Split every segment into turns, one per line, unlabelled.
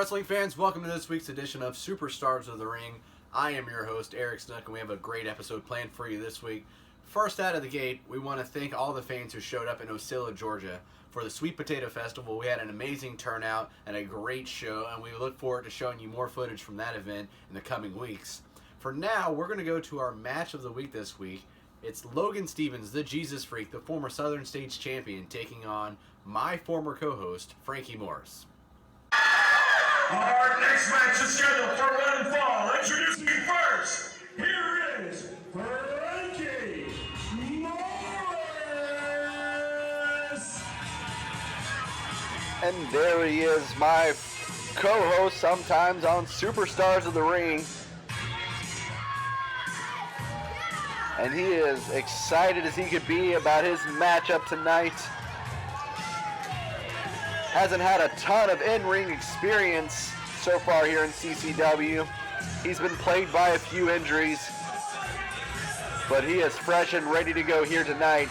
wrestling fans, welcome to this week's edition of Superstars of the Ring. I am your host, Eric Snook, and we have a great episode planned for you this week. First out of the gate, we want to thank all the fans who showed up in Ocilla, Georgia for the Sweet Potato Festival. We had an amazing turnout and a great show, and we look forward to showing you more footage from that event in the coming weeks. For now, we're going to go to our match of the week this week. It's Logan Stevens, the Jesus Freak, the former Southern States champion, taking on my former co-host, Frankie Morris.
Our next match is scheduled for one fall. Introducing first, here is Frankie Morris.
And there he is, my co-host sometimes on Superstars of the Ring. And he is excited as he could be about his matchup tonight. Hasn't had a ton of in-ring experience so far here in CCW. He's been plagued by a few injuries, but he is fresh and ready to go here tonight.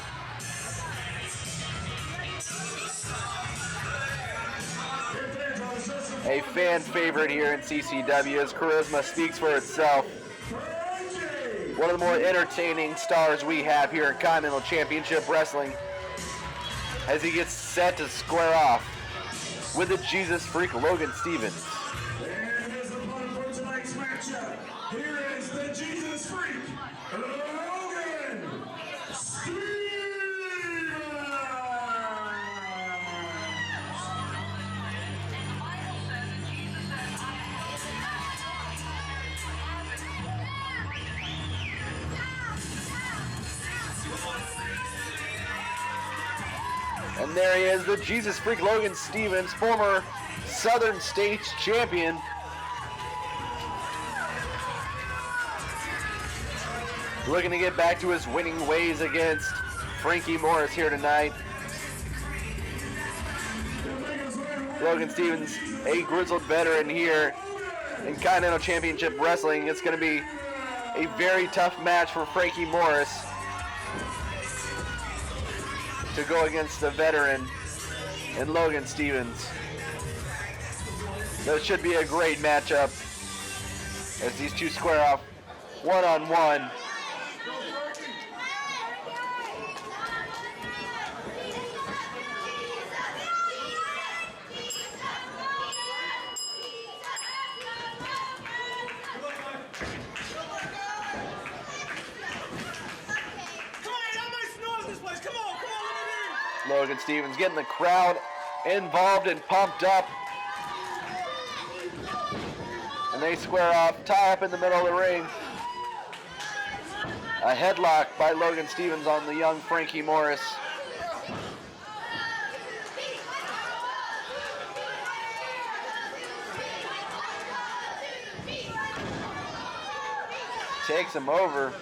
A fan favorite here in CCW. His charisma speaks for itself. One of the more entertaining stars we have here in Continental Championship Wrestling, as he gets set to square off with the Jesus Freak, Logan Stevens.
And his opponent for tonight's matchup, here is the Jesus Freak, Logan Stevens.
And there he is, the Jesus Freak, Logan Stevens, former Southern States champion. Looking to get back to his winning ways against Frankie Morris here tonight. Logan Stevens, a grizzled veteran here in Continental Championship Wrestling. It's going to be a very tough match for Frankie Morris to go against the veteran in Logan Stevens. That should be a great matchup as these two square off one-on-one. Logan Stevens getting the crowd involved and pumped up. And they square off, tie up in the middle of the ring. A headlock by Logan Stevens on the young Frankie Morris. Takes him over.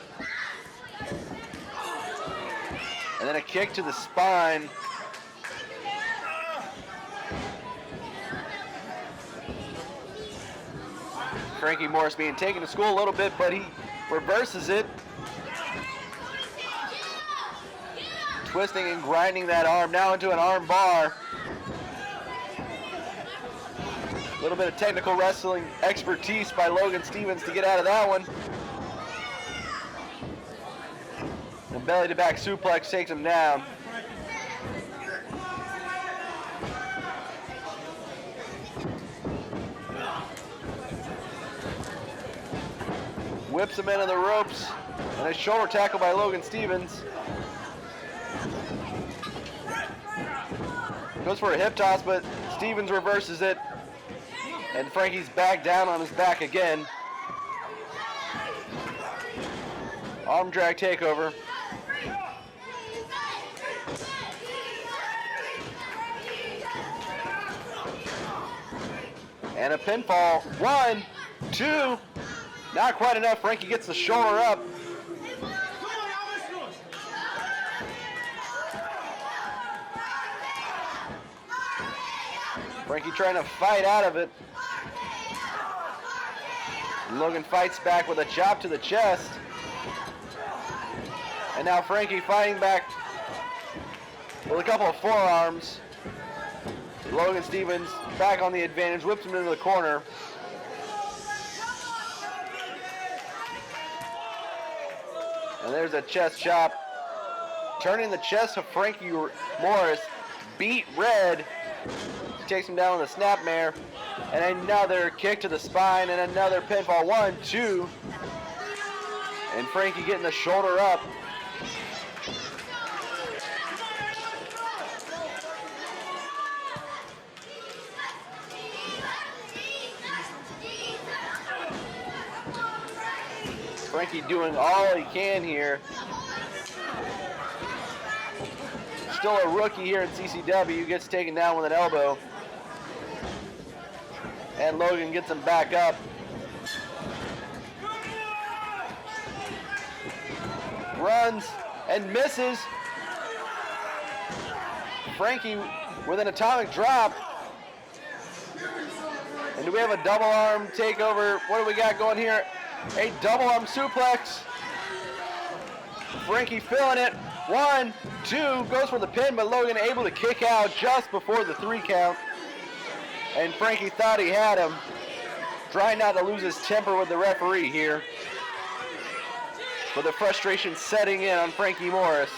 And then a kick to the spine. Frankie Morris being taken to school a little bit, but he reverses it. Twisting and grinding that arm now into an arm bar. A little bit of technical wrestling expertise by Logan Stevens to get out of that one. And belly to back suplex takes him down. Whips him into the ropes, and a shoulder tackle by Logan Stevens. Goes for a hip toss, but Stevens reverses it, and Frankie's back down on his back again. Arm drag takeover. And a pinfall. 1, 2. Not quite enough. Frankie gets the shoulder up. Frankie trying to fight out of it. Logan fights back with a chop to the chest. And now Frankie fighting back with a couple of forearms. Logan Stevens back on the advantage, whips him into the corner. And there's a chest chop. Turning the chest of Frankie Morris. Beat red. Takes him down with a snapmare. And another kick to the spine and another pinfall. 1, 2. And Frankie getting the shoulder up. Frankie doing all he can here. Still a rookie here in CCW, gets taken down with an elbow. And Logan gets him back up. Runs and misses. Frankie with an atomic drop. And do we have a double arm takeover? What do we got going here? A double arm suplex. Frankie feeling it. 1, 2, goes for the pin, but Logan able to kick out just before the 3 count. And Frankie thought he had him. Trying not to lose his temper with the referee here. But the frustration setting in on Frankie Morris.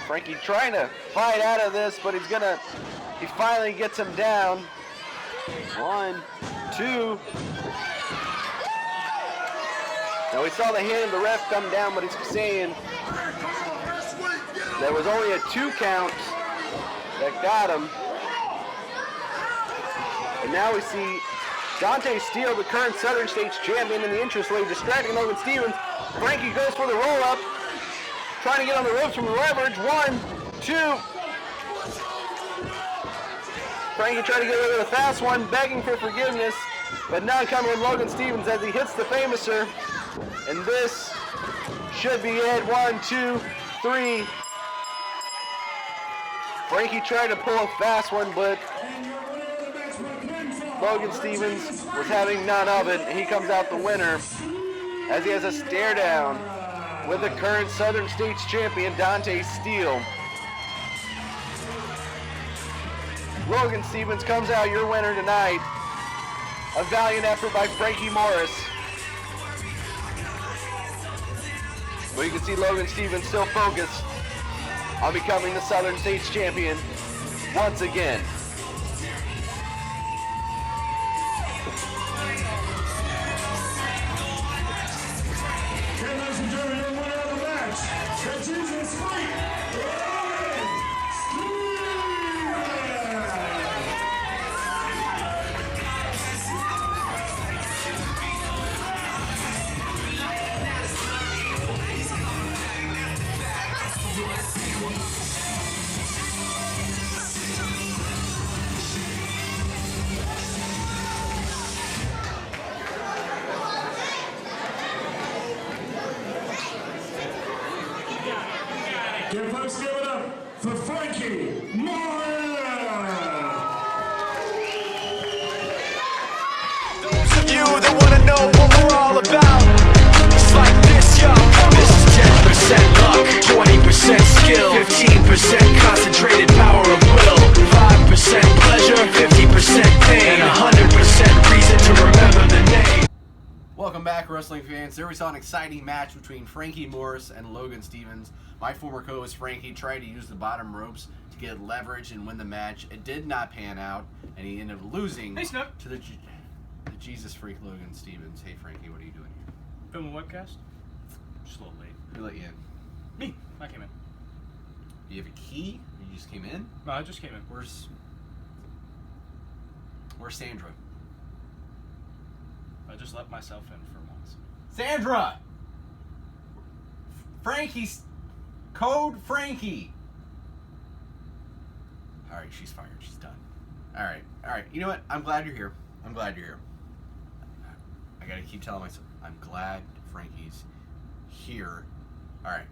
Frankie trying to fight out of this, but he finally gets him down. 1, 2. Now we saw the hand of the ref come down, but he's saying there was only a 2 count that got him. And now we see Dante Steele, the current Southern States champion in the interest league, distracting Logan Stevens. Frankie goes for the roll-up. Trying to get on the ropes from the leverage. 1, 2. Frankie trying to get rid of the fast one, begging for forgiveness. But now coming with Logan Stevens as he hits the Famouser. And this should be it. 1, 2, 3. Frankie tried to pull a fast one, but Logan Stevens was having none of it. He comes out the winner as he has a stare down with the current Southern States champion, Dante Steele. Logan Stevens comes out your winner tonight. A valiant effort by Frankie Morris. But you can see Logan Stevens still focused on becoming the Southern States champion once again.
Ladies and gentlemen, your winner of the match, the Jesus Freak, Logan Give folks give it up for Frankie Morris.
Those of you that want to know what we're all about, it's like this, yo. This is 10% luck, 20% skill, 15% concentrated power of will, 5% pleasure, 50% pain, and 100% reason to remember the name.
Welcome back, wrestling fans. There we saw an exciting match between Frankie Morris and Logan Stevens. My former co-host Frankie tried to use the bottom ropes to get leverage and win the match. It did not pan out, and he ended up losing to the Jesus Freak Logan Stevens. Hey Frankie, what are you doing here?
Film a webcast? Just a little late.
Who let you in?
Me. I came in.
Do you have a key? Or you just came in?
No, I just came in.
Where's Sandra?
I just let myself in for once.
Sandra! Frankie's code Frankie. All right, she's fired. She's done. All right. You know what? I'm glad you're here. I gotta keep telling myself I'm glad Frankie's here. All right.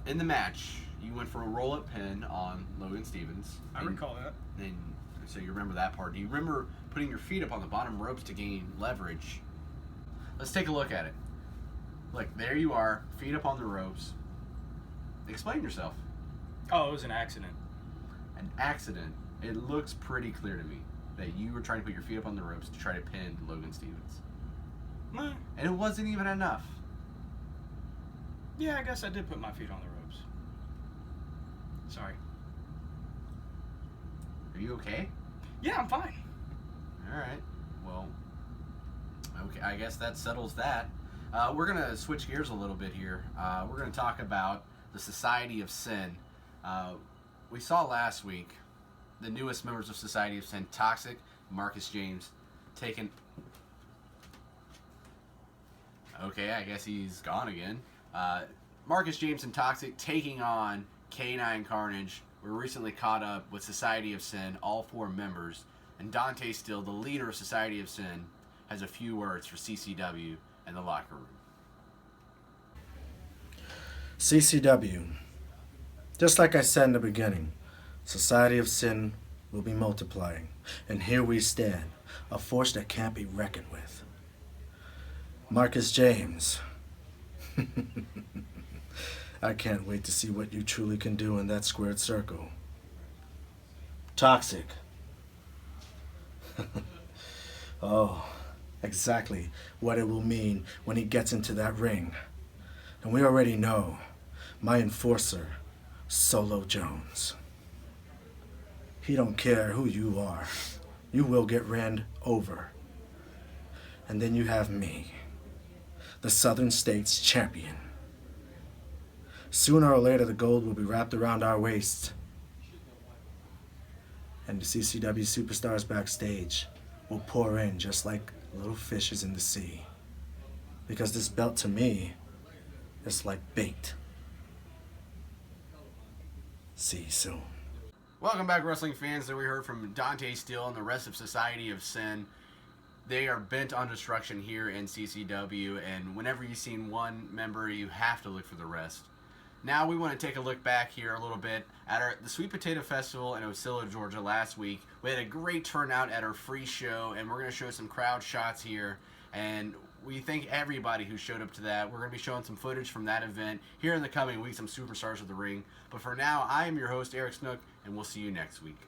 In the match, you went for a roll-up pin on Logan Stevens.
I recall that.
And so you remember that part. Do you remember putting your feet up on the bottom ropes to gain leverage? Let's take a look at it. Look, there you are, feet up on the ropes. Explain yourself.
Oh, it was an accident.
An accident. It looks pretty clear to me that you were trying to put your feet up on the ropes to try to pin Logan Stevens.
Meh.
And it wasn't even enough.
Yeah, I guess I did put my feet on the ropes. Sorry.
Are you okay?
Yeah, I'm fine.
Alright. Well, okay, I guess that settles that. We're going to switch gears a little bit here. We're going to talk about the Society of Sin. We saw last week the newest members of Society of Sin, Toxic, Marcus James, taken... Okay, I guess he's gone again. Marcus James and Toxic taking on K9 Carnage. We were recently caught up with Society of Sin, all 4 members. And Dante Still, the leader of Society of Sin, has a few words for CCW and the locker room.
CCW. Just like I said in the beginning, Society of Sin will be multiplying. And here we stand, a force that can't be reckoned with. Marcus James. I can't wait to see what you truly can do in that squared circle. Toxic. Oh, exactly what it will mean when he gets into that ring. And we already know my enforcer, Solo Jones. He don't care who you are. You will get ran over. And then you have me, the Southern States champion. Sooner or later, the gold will be wrapped around our waists. And the CCW superstars backstage will pour in just like little fishes in the sea. Because this belt to me is like bait. See you soon.
Welcome back, wrestling fans. That we heard from Dante Steele and the rest of Society of Sin. They are bent on destruction here in CCW, and whenever you've seen one member, you have to look for the rest. Now we want to take a look back here a little bit at the Sweet Potato Festival in Osceola, Georgia last week. We had a great turnout at our free show, and we're going to show some crowd shots here. And we thank everybody who showed up to that. We're going to be showing some footage from that event here in the coming weeks, some Superstars of the Ring. But for now, I am your host, Eric Snook, and we'll see you next week.